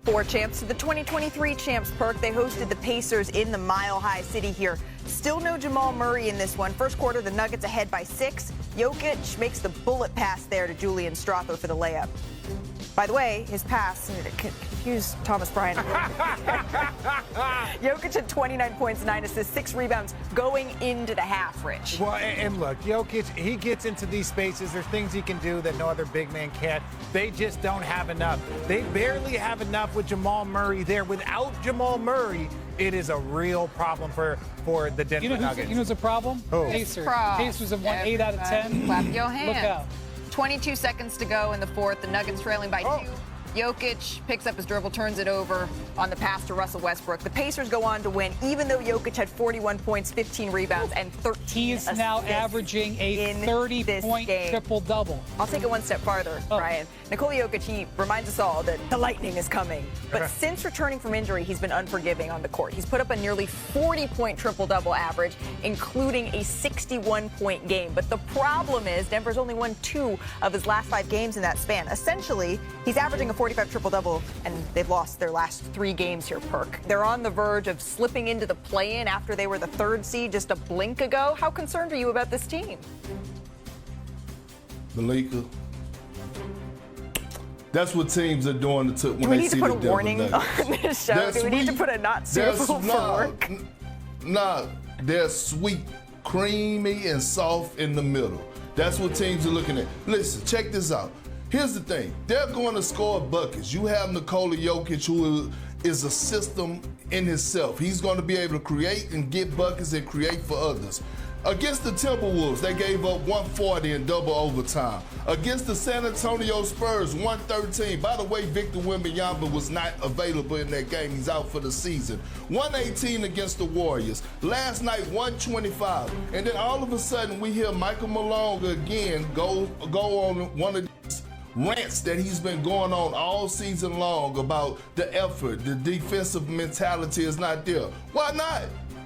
2024 champs to the 2023 champs, Perk. They hosted the Pacers in the Mile High City here. Still no Jamal Murray in this one. First quarter, the Nuggets ahead by 6. Jokic makes the bullet pass there to Julian Strawther for the layup. By the way, his pass confused Thomas Bryant. Jokic had 29 points, 9 assists, 6 rebounds going into the half, Rich. Well, and look, Jokic, he gets into these spaces. There's things he can do that no other big man can't. They just don't have enough. They barely have enough with Jamal Murray there. Without Jamal Murray, it is a real problem for the Denver Nuggets. You know who's a problem? Pacers. Pacers have won 8 out of 10. Clap your hands. Look out. 22 seconds to go in the fourth. The Nuggets trailing by 2. Jokic picks up his dribble, turns it over on the pass to Russell Westbrook. The Pacers go on to win, even though Jokic had 41 points, 15 rebounds, and 13 He is now averaging a 30-point triple-double. I'll take it one step farther, Brian. Nikola Jokic, he reminds us all that the lightning is coming. But since returning from injury, he's been unforgiving on the court. He's put up a nearly 40-point triple-double average, including a 61-point game. But the problem is Denver's only won 2 of his last 5 games in that span. Essentially, he's averaging a 45 triple-double, and they've lost their last 3 games here, Perk. They're on the verge of slipping into the play-in after they were the 3rd seed just a blink ago. How concerned are you about this team? Malika, that's what teams are doing when they see the Denver Nuggets. Do we need to put a warning on this show? Do we need to put a not suitable for work? Nah, they're sweet, creamy, and soft in the middle. That's what teams are looking at. Listen, check this out. Here's the thing. They're going to score buckets. You have Nikola Jokic, who is a system in himself. He's going to be able to create and get buckets and create for others. Against the Timberwolves, they gave up 140 in double overtime. Against the San Antonio Spurs, 113. By the way, Victor Wembanyama was not available in that game. He's out for the season. 118 against the Warriors. Last night, 125. And then all of a sudden, we hear Michael Malone again go on one of these rants that he's been going on all season long about the effort, the defensive mentality is not there. Why not?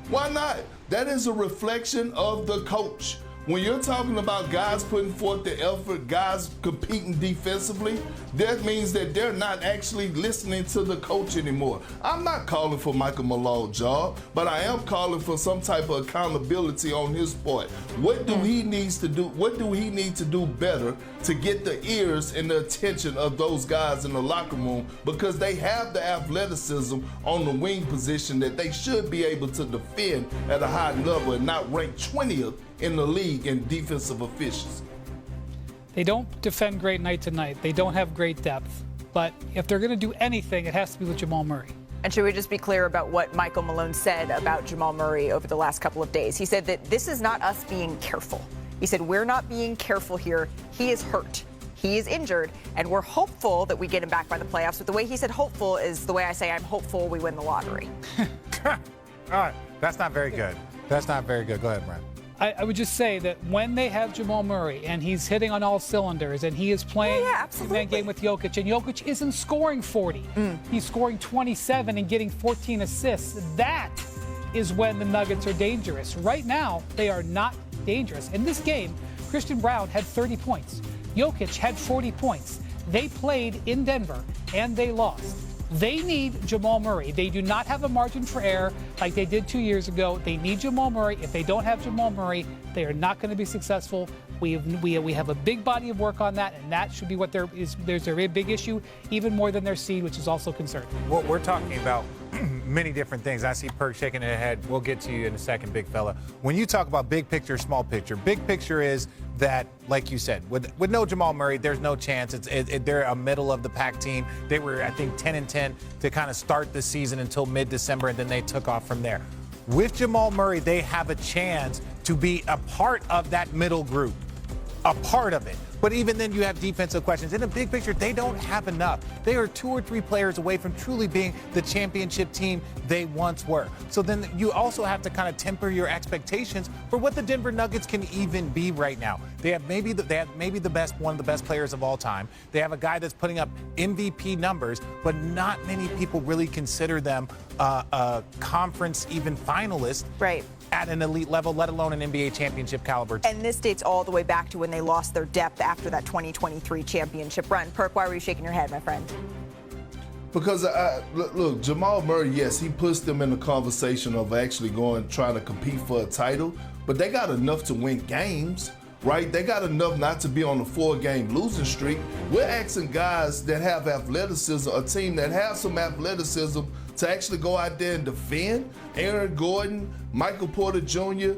Why not? That is a reflection of the coach. When you're talking about guys putting forth the effort, guys competing defensively, that means that they're not actually listening to the coach anymore. I'm not calling for Michael Malone's job, but I am calling for some type of accountability on his part. What do he needs to do? What do he need to do better to get the ears and the attention of those guys in the locker room? Because they have the athleticism on the wing position that they should be able to defend at a high level and not rank 20th in the league in defensive efficiency. They don't defend great night to night. They don't have great depth. But if they're going to do anything, it has to be with Jamal Murray. And should we just be clear about what Michael Malone said about Jamal Murray over the last couple of days? He said that this is not us being careful. He said, we're not being careful here. He is hurt. He is injured, and we're hopeful that we get him back by the playoffs. But the way he said hopeful is the way I say I'm hopeful we win the lottery. All right, that's not very good. That's not very good. Go ahead, Brian. I would just say that when they have Jamal Murray and he's hitting on all cylinders and he is playing in that game with Jokic, and Jokic isn't scoring 40. He's scoring 27 and getting 14 assists. That is when the Nuggets are dangerous. Right now, they are not dangerous. In this game, Christian Braun had 30 points. Jokic had 40 points. They played in Denver and they lost. They need Jamal Murray. They do not have a margin for error like they did 2 years ago. They need Jamal Murray. If they don't have Jamal Murray, they are not going to be successful. We have a big body of work on that, and that should be what there's a big issue, even more than their seed, which is also concerning. Well, we're talking about many different things. I see Perk shaking his head. We'll get to you in a second, big fella. When you talk about big picture, small picture, big picture is that, like you said, with no Jamal Murray, there's no chance. They're a middle of the pack team. They were, I think, 10-10 to kind of start the season until mid-December, and then they took off from there. With Jamal Murray, they have a chance to be a part of that middle group, a part of it. But even then, you have defensive questions. In the big picture, they don't have enough. They are 2 or 3 players away from truly being the championship team they once were. So then you also have to kind of temper your expectations for what the Denver Nuggets can even be right now. They have maybe the best, one of the best players of all time. They have a guy that's putting up MVP numbers, but not many people really consider them a conference even finalist. Right. At an elite level, let alone an NBA championship caliber team. And this dates all the way back to when they lost their depth after that 2023 championship run. Perk, why were you shaking your head, my friend? Because look, Jamal Murray, yes, he puts them in the conversation of actually trying to compete for a title, but they got enough to win games, right? They got enough not to be on a 4-game losing streak. We're asking guys that have athleticism, a team that has some athleticism, to actually go out there and defend. Aaron Gordon, Michael Porter Jr.,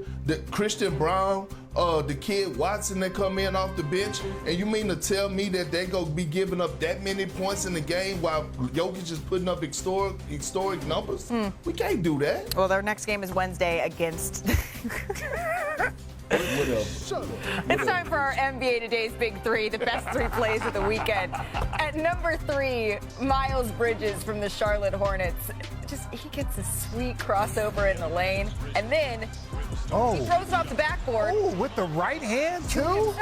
Christian Brown, the kid Watson that come in off the bench, and you mean to tell me that they gonna be giving up that many points in the game while Jokic is putting up historic numbers? We can't do that. Well, their next game is Wednesday against... Whatever. Shut up. It's time for our NBA Today's Big Three, the best 3 plays of the weekend. At number 3, Miles Bridges from the Charlotte Hornets. He gets a sweet crossover in the lane, and then he throws it off the backboard. Oh, with the right hand, too?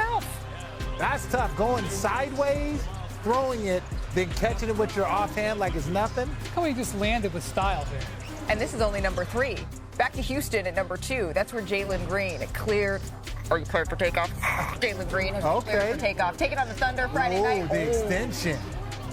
That's tough. Going sideways, throwing it, then catching it with your offhand like it's nothing. How he just landed with style there. And this is only number 3. Back to Houston at number 2. That's where Jalen Green cleared. Are you cleared for takeoff? Jalen Green is cleared for takeoff. Take it on the Thunder Friday night. The extension.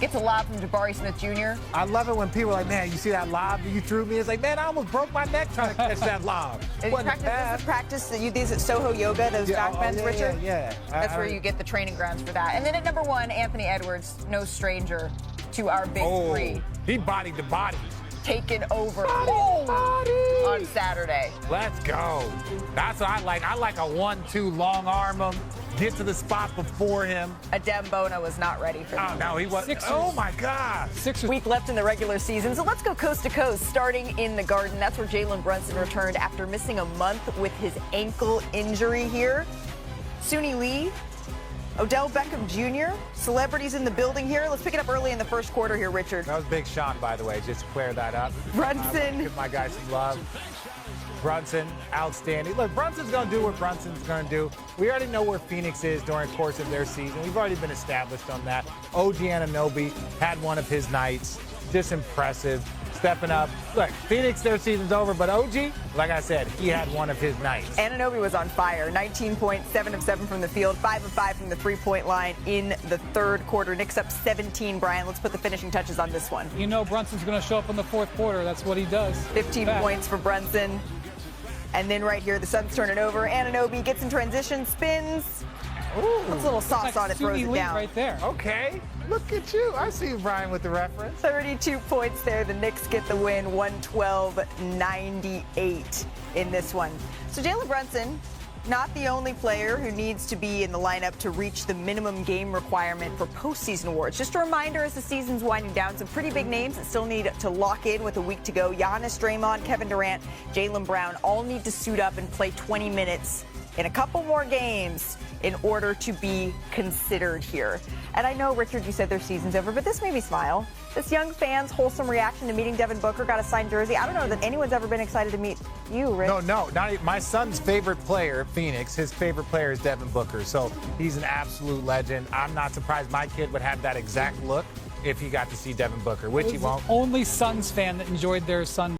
Gets a lob from Jabari Smith Jr. I love it when people are like, man, you see that lob that you threw me? It's like, man, I almost broke my neck trying to catch that lob. This is practice that you these at Soho Yoga, those back bends, Richard? Yeah. That's where you get the training grounds for that. And then at number 1, Anthony Edwards, no stranger to our Big Three. He bodied the bodies. Taken over on Saturday. Let's go. That's what I like. I like a 1-2 long arm him, get to the spot before him. Adem Bona was not ready for that. Oh, no, he was. Sixers. Oh, my God. Week left in the regular season, so let's go coast to coast, starting in the Garden. That's where Jalen Brunson returned after missing a month with his ankle injury here. Suni Lee, Odell Beckham Jr., celebrities in the building here. Let's pick it up early in the first quarter here, Richard. That was Big Sean, by the way, just to clear that up. Brunson. Give my guy some love. Brunson, outstanding. Look, Brunson's going to do what Brunson's going to do. We already know where Phoenix is during the course of their season. We've already been established on that. OG Anunoby had one of his nights. Just impressive. Stepping up. Look, Phoenix, their season's over, but OG, like I said, he had one of his nights. Anunoby was on fire. 19 points, 7 of 7 from the field, 5 of 5 from the three-point line in the third quarter. Knicks up 17, Brian. Let's put the finishing touches on this one. You know Brunson's going to show up in the fourth quarter. That's what he does. 15 points for Brunson. And then right here, the Suns turn it over. Anunoby gets in transition, spins. Ooh, puts a little sauce on it, throws it down. Right there. Okay, look at you. I see you, Brian, with the reference. 32 points there. The Knicks get the win, 112-98 in this one. So Jalen Brunson, not the only player who needs to be in the lineup to reach the minimum game requirement for postseason awards. Just a reminder, as the season's winding down, some pretty big names that still need to lock in with a week to go. Giannis, Draymond, Kevin Durant, Jaylen Brown all need to suit up and play 20 minutes in a couple more games in order to be considered here. And I know, Richard, you said their season's over, but this made me smile. This young fan's wholesome reaction to meeting Devin Booker, got a signed jersey. I don't know that anyone's ever been excited to meet you, Rick. No, my son's favorite player, Phoenix, his favorite player is Devin Booker. So he's an absolute legend. I'm not surprised my kid would have that exact look if he got to see Devin Booker, which he won't. Only Suns fan that enjoyed their son